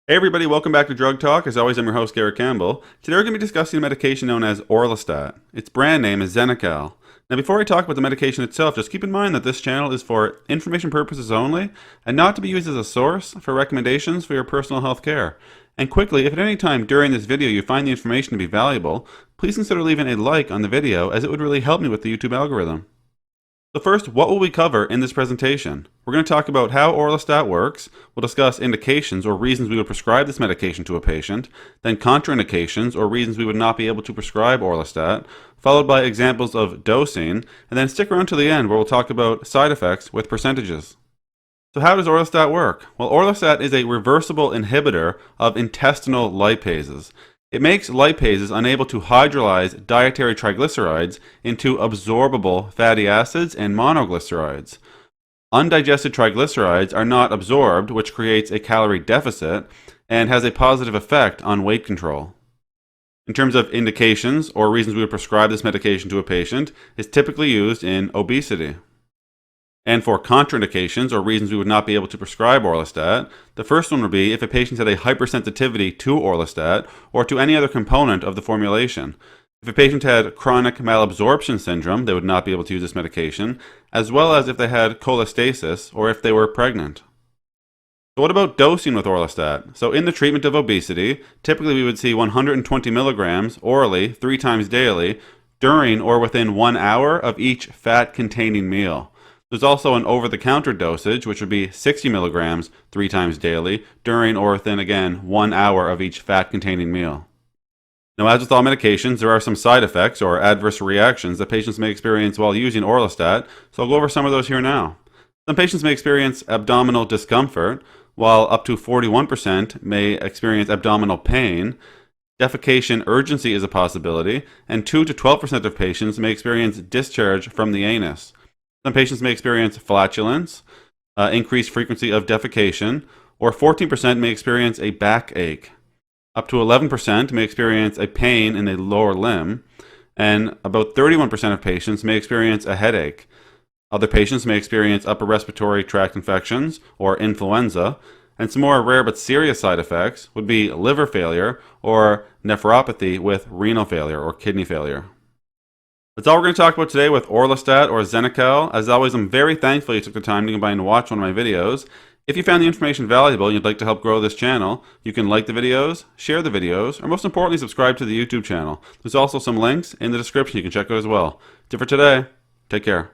Hey everybody, welcome back to Drug Talk. As always, I'm your host, Garrett Campbell. Today we're going to be discussing a medication known as Orlistat. Its brand name is Xenical. Now before I talk about the medication itself, just keep in mind that this channel is for information purposes only and not to be used as a source for recommendations for your personal health care. And quickly, if at any time during this video you find the information to be valuable, please consider leaving a like on the video as it would really help me with the YouTube algorithm. So first, what will we cover in this presentation? We're going to talk about how Orlistat works, we'll discuss indications or reasons we would prescribe this medication to a patient, then contraindications or reasons we would not be able to prescribe Orlistat, followed by examples of dosing, and then stick around to the end where we'll talk about side effects with percentages. So how does Orlistat work? Well, Orlistat is a reversible inhibitor of intestinal lipases. It makes lipases unable to hydrolyze dietary triglycerides into absorbable fatty acids and monoglycerides. Undigested triglycerides are not absorbed, which creates a calorie deficit and has a positive effect on weight control. In terms of indications or reasons we would prescribe this medication to a patient, it's typically used in obesity. And for contraindications, or reasons we would not be able to prescribe Orlistat, the first one would be if a patient had a hypersensitivity to Orlistat or to any other component of the formulation. If a patient had chronic malabsorption syndrome, they would not be able to use this medication, as well as if they had cholestasis or if they were pregnant. So what about dosing with Orlistat? So in the treatment of obesity, typically we would see 120 milligrams orally 3 times daily during or within 1 hour of each fat-containing meal. There's also an over-the-counter dosage, which would be 60 milligrams 3 times daily during or within, again, 1 hour of each fat-containing meal. Now, as with all medications, there are some side effects or adverse reactions that patients may experience while using Orlistat, so I'll go over some of those here now. Some patients may experience abdominal discomfort, while up to 41% may experience abdominal pain. Defecation urgency is a possibility, and 2 to 12% of patients may experience discharge from the anus. Some patients may experience flatulence, increased frequency of defecation, or 14% may experience a backache. Up to 11% may experience a pain in the lower limb, and about 31% of patients may experience a headache. Other patients may experience upper respiratory tract infections or influenza, and some more rare but serious side effects would be liver failure or nephropathy with renal failure or kidney failure. That's all we're going to talk about today with Orlistat or Xenical. As always, I'm very thankful you took the time to come by and watch one of my videos. If you found the information valuable and you'd like to help grow this channel, you can like the videos, share the videos, or most importantly, subscribe to the YouTube channel. There's also some links in the description you can check out as well. That's it for today. Take care.